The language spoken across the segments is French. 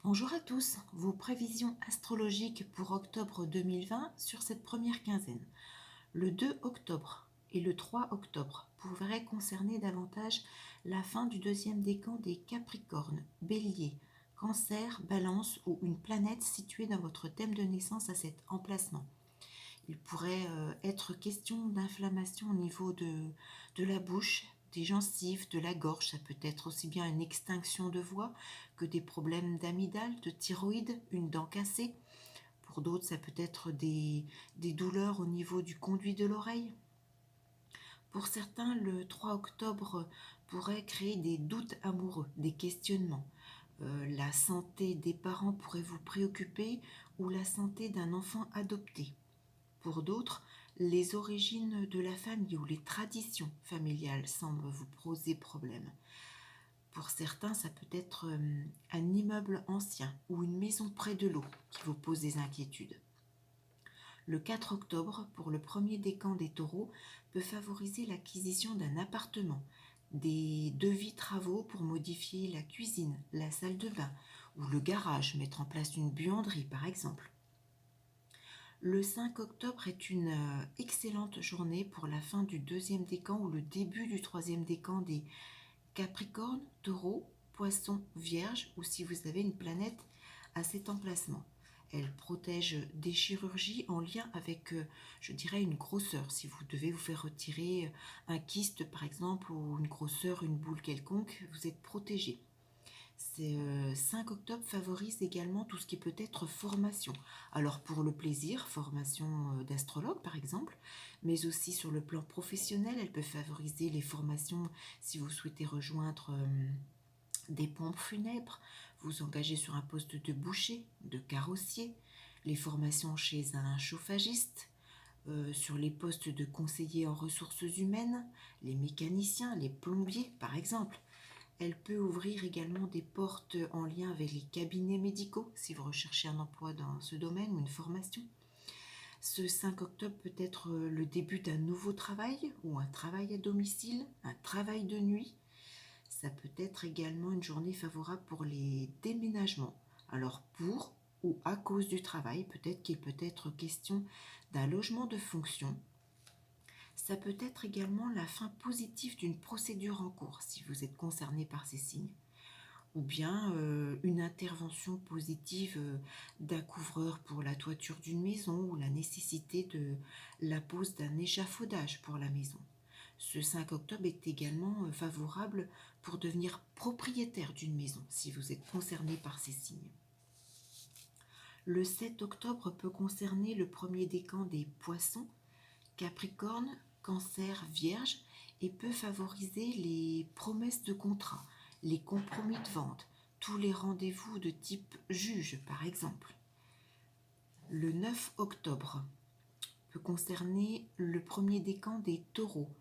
Bonjour à tous, vos prévisions astrologiques pour octobre 2020 sur cette première quinzaine. Le 2 octobre et le 3 octobre pourraient concerner davantage la fin du deuxième décan des Capricornes, Bélier, Cancer, Balance ou une planète située dans votre thème de naissance à cet emplacement. Il pourrait être question d'inflammation au niveau de la bouche, des gencives, de la gorge. Ça peut être aussi bien une extinction de voix que des problèmes d'amygdale, de thyroïde, une dent cassée. Pour d'autres, ça peut être des douleurs au niveau du conduit de l'oreille. Pour certains, le 3 octobre pourrait créer des doutes amoureux, des questionnements. La santé des parents pourrait vous préoccuper ou la santé d'un enfant adopté. Pour d'autres, les origines de la famille ou les traditions familiales semblent vous poser problème. Pour certains, ça peut être un immeuble ancien ou une maison près de l'eau qui vous pose des inquiétudes. Le 4 octobre, pour le premier décan des taureaux, peut favoriser l'acquisition d'un appartement, des devis travaux pour modifier la cuisine, la salle de bain ou le garage, mettre en place une buanderie par exemple. Le 5 octobre est une excellente journée pour la fin du deuxième décan ou le début du troisième décan des Capricornes, Taureaux, Poissons, Vierges ou si vous avez une planète à cet emplacement. Elle protège des chirurgies en lien avec, je dirais, une grosseur. Si vous devez vous faire retirer un kyste par exemple ou une grosseur, une boule quelconque, vous êtes protégé. Ce 5 octobre favorise également tout ce qui peut être formation. Alors pour le plaisir, formation d'astrologue par exemple, mais aussi sur le plan professionnel, elle peut favoriser les formations si vous souhaitez rejoindre des pompes funèbres, vous engager sur un poste de boucher, de carrossier, les formations chez un chauffagiste, sur les postes de conseillers en ressources humaines, les mécaniciens, les plombiers par exemple. Elle peut ouvrir également des portes en lien avec les cabinets médicaux si vous recherchez un emploi dans ce domaine ou une formation. Ce 5 octobre peut être le début d'un nouveau travail ou un travail à domicile, un travail de nuit. Ça peut être également une journée favorable pour les déménagements. Alors pour ou à cause du travail, peut-être qu'il peut être question d'un logement de fonction. Ça peut être également la fin positive d'une procédure en cours si vous êtes concerné par ces signes. Ou bien une intervention positive d'un couvreur pour la toiture d'une maison ou la nécessité de la pose d'un échafaudage pour la maison. Ce 5 octobre est également favorable pour devenir propriétaire d'une maison si vous êtes concerné par ces signes. Le 7 octobre peut concerner le premier décan des poissons, Capricorne, Cancer, Vierge et peut favoriser les promesses de contrat, les compromis de vente, tous les rendez-vous de type juge par exemple. Le 9 octobre peut concerner le premier décan des taureaux,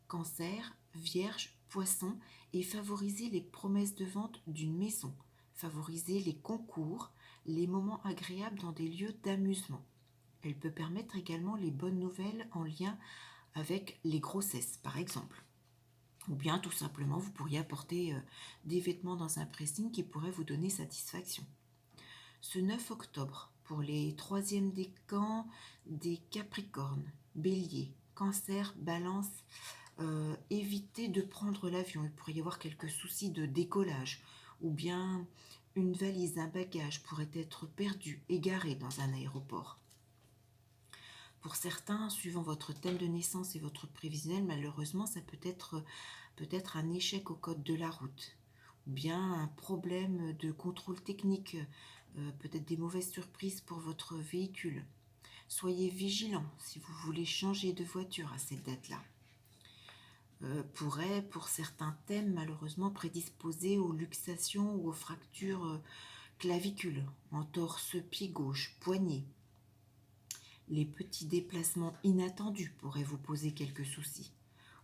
Cancer, Vierge, Poisson et favoriser les promesses de vente d'une maison, favoriser les concours, les moments agréables dans des lieux d'amusement. Elle peut permettre également les bonnes nouvelles en lien avec les grossesses, par exemple. Ou bien tout simplement, vous pourriez apporter des vêtements dans un pressing qui pourraient vous donner satisfaction. Ce 9 octobre, pour les troisièmes décans des Capricornes, Bélier, Cancer, Balance, évitez de prendre l'avion. Il pourrait y avoir quelques soucis de décollage. Ou bien une valise, un bagage pourrait être perdu, égaré dans un aéroport. Pour certains, suivant votre thème de naissance et votre prévisionnel, malheureusement, ça peut être un échec au code de la route, ou bien un problème de contrôle technique, peut-être des mauvaises surprises pour votre véhicule. Soyez vigilant si vous voulez changer de voiture à cette date-là. Pourrait, pour certains thèmes, malheureusement prédisposer aux luxations ou aux fractures clavicules, entorse pied gauche, poignet. Les petits déplacements inattendus pourraient vous poser quelques soucis.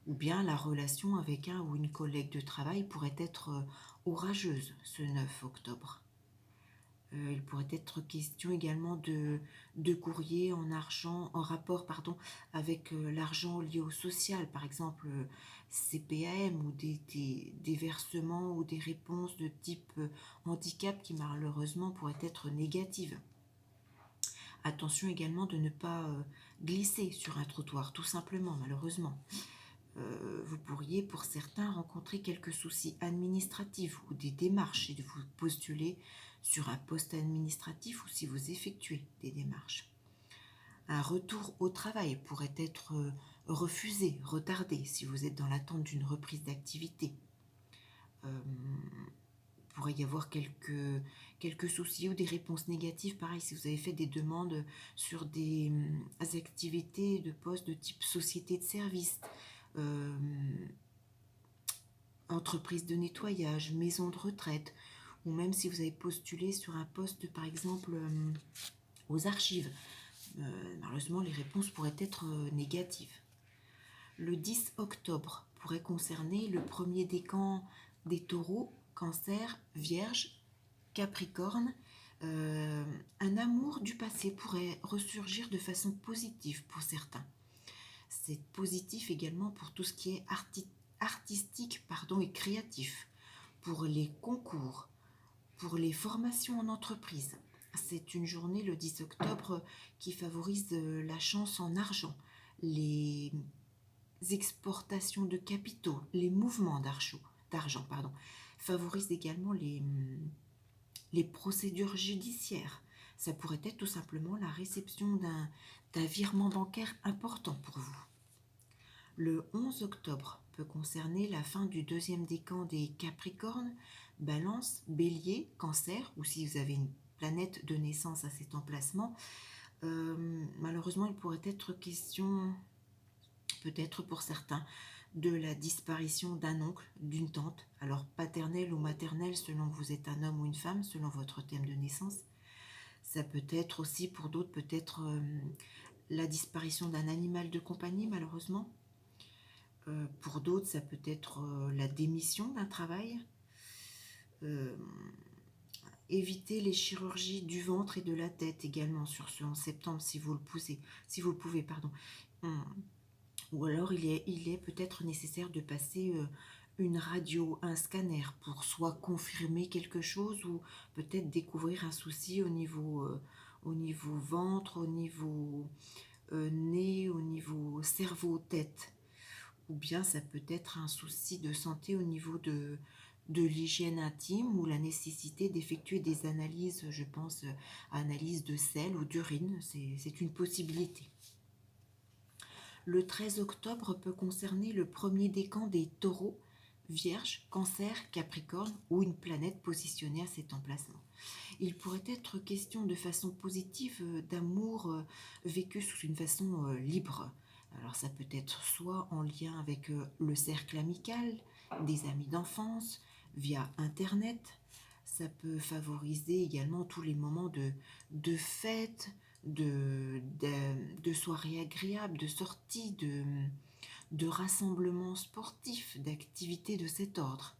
Ou bien la relation avec un ou une collègue de travail pourrait être orageuse ce 9 octobre. Il pourrait être question également de courrier en argent, en rapport pardon, avec l'argent lié au social, par exemple CPAM ou des versements ou des réponses de type handicap qui malheureusement pourraient être négatives. Attention également de ne pas glisser sur un trottoir, tout simplement, malheureusement. Vous pourriez pour certains rencontrer quelques soucis administratifs ou des démarches si vous postulez sur un poste administratif ou si vous effectuez des démarches. Un retour au travail pourrait être refusé, retardé si vous êtes dans l'attente d'une reprise d'activité. Il pourrait y avoir quelques soucis ou des réponses négatives. Pareil, si vous avez fait des demandes sur des activités de poste de type société de service, entreprise de nettoyage, maison de retraite, ou même si vous avez postulé sur un poste par exemple aux archives, malheureusement les réponses pourraient être négatives. Le 10 octobre pourrait concerner le premier décan des taureaux, cancer, vierge, capricorne. Un amour du passé pourrait ressurgir de façon positive pour certains. C'est positif également pour tout ce qui est artistique et créatif, pour les concours, pour les formations en entreprise. C'est une journée, le 10 octobre, qui favorise la chance en argent, les exportations de capitaux, les mouvements d'argent, favorise également les procédures judiciaires. Ça pourrait être tout simplement la réception d'un virement bancaire important pour vous. Le 11 octobre peut concerner la fin du deuxième décan des Capricornes, Balance, Bélier, Cancer, ou si vous avez une planète de naissance à cet emplacement. Malheureusement, il pourrait être question, peut-être pour certains, de la disparition d'un oncle, d'une tante, alors paternelle ou maternelle selon que vous êtes un homme ou une femme, selon votre thème de naissance. Ça peut être aussi pour d'autres, peut-être la disparition d'un animal de compagnie, malheureusement. Pour d'autres, ça peut être la démission d'un travail. Éviter les chirurgies du ventre et de la tête également sur ce 11 septembre si vous le pouvez. Ou alors il est peut-être nécessaire de passer une radio, un scanner pour soit confirmer quelque chose ou peut-être découvrir un souci au niveau ventre, au niveau nez, au niveau cerveau-tête. Ou bien ça peut être un souci de santé au niveau de l'hygiène intime ou la nécessité d'effectuer des analyses, je pense, analyse de sel ou d'urine, c'est une possibilité. Le 13 octobre peut concerner le premier décan des taureaux, vierge, cancer, capricorne ou une planète positionnée à cet emplacement. Il pourrait être question de façon positive d'amour vécu sous une façon libre. Alors ça peut être soit en lien avec le cercle amical, des amis d'enfance, via Internet. Ça peut favoriser également tous les moments de fête, de soirées agréables, de sorties, de rassemblements sportifs, d'activités de cet ordre.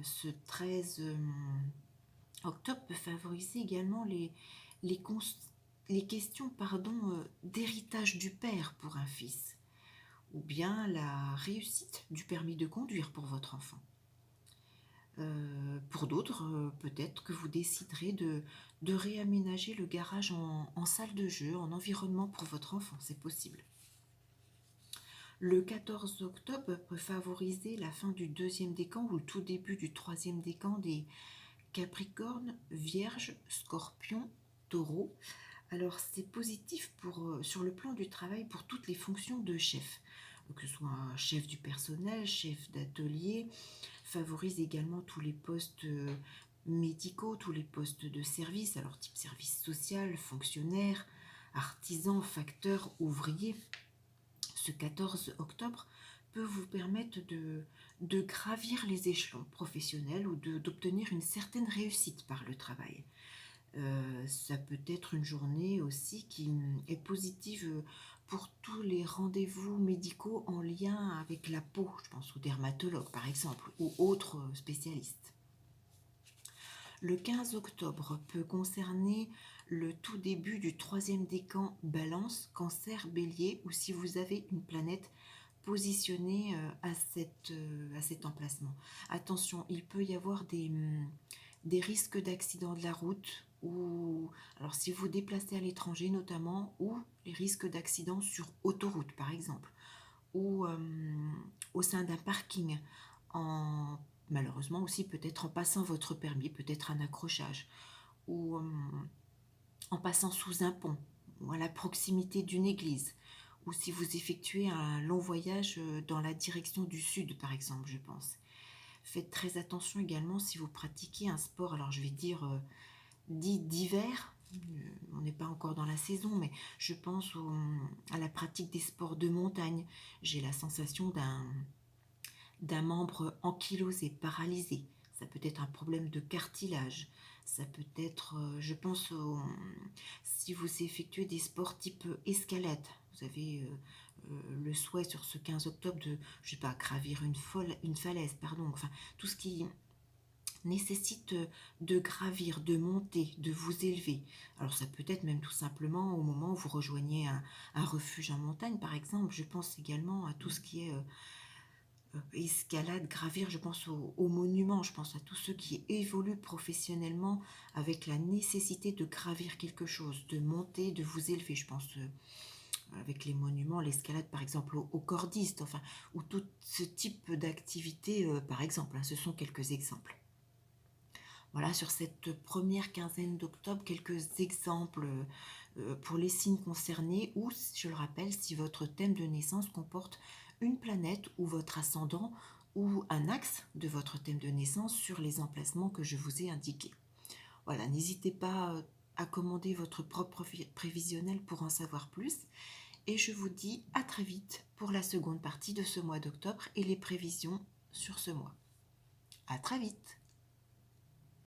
Ce 13 octobre peut favoriser également les questions d'héritage du père pour un fils, ou bien la réussite du permis de conduire pour votre enfant. Pour d'autres, peut-être que vous déciderez de réaménager le garage en salle de jeu, en environnement pour votre enfant, c'est possible. Le 14 octobre peut favoriser la fin du deuxième décan ou le tout début du troisième décan des Capricorne, Vierge, Scorpion, Taureau. Alors c'est positif sur le plan du travail pour toutes les fonctions de chef, que ce soit un chef du personnel, chef d'atelier, favorise également tous les postes médicaux, tous les postes de service, alors type service social, fonctionnaire, artisan, facteur, ouvrier. Ce 14 octobre peut vous permettre de gravir les échelons professionnels ou d'obtenir une certaine réussite par le travail. Ça peut être une journée aussi qui est positive pour tous les rendez-vous médicaux en lien avec la peau, je pense aux dermatologues par exemple, ou autres spécialistes. Le 15 octobre peut concerner le tout début du troisième décan Balance, Cancer, Bélier, ou si vous avez une planète positionnée à cet emplacement. Attention, il peut y avoir des risques d'accident de la route, ou alors si vous vous déplacez à l'étranger notamment, ou les risques d'accident sur autoroute par exemple, ou au sein d'un parking, en malheureusement aussi peut-être en passant votre permis, peut-être un accrochage, ou en passant sous un pont, ou à la proximité d'une église, ou si vous effectuez un long voyage dans la direction du sud par exemple, je pense. Faites très attention également si vous pratiquez un sport, alors je vais dire dit d'hiver. On n'est pas encore dans la saison, mais je pense à la pratique des sports de montagne. J'ai la sensation d'un membre ankylosé, paralysé. Ça peut être un problème de cartilage. Ça peut être, je pense, si vous effectuez des sports type escalade. Vous avez le souhait sur ce 15 octobre de, je sais pas, gravir une falaise, pardon. Enfin, tout ce qui nécessite de gravir, de monter, de vous élever. Alors ça peut être même tout simplement au moment où vous rejoignez un refuge en montagne, par exemple. Je pense également à tout ce qui est escalade, gravir, je pense aux monuments, je pense à tous ceux qui évoluent professionnellement avec la nécessité de gravir quelque chose, de monter, de vous élever. Je pense avec les monuments, l'escalade par exemple aux cordistes, enfin, ou tout ce type d'activité par exemple, hein, ce sont quelques exemples. Voilà, sur cette première quinzaine d'octobre, quelques exemples pour les signes concernés ou, je le rappelle, si votre thème de naissance comporte une planète ou votre ascendant ou un axe de votre thème de naissance sur les emplacements que je vous ai indiqués. Voilà, n'hésitez pas à commander votre propre prévisionnel pour en savoir plus et je vous dis à très vite pour la seconde partie de ce mois d'octobre et les prévisions sur ce mois. À très vite!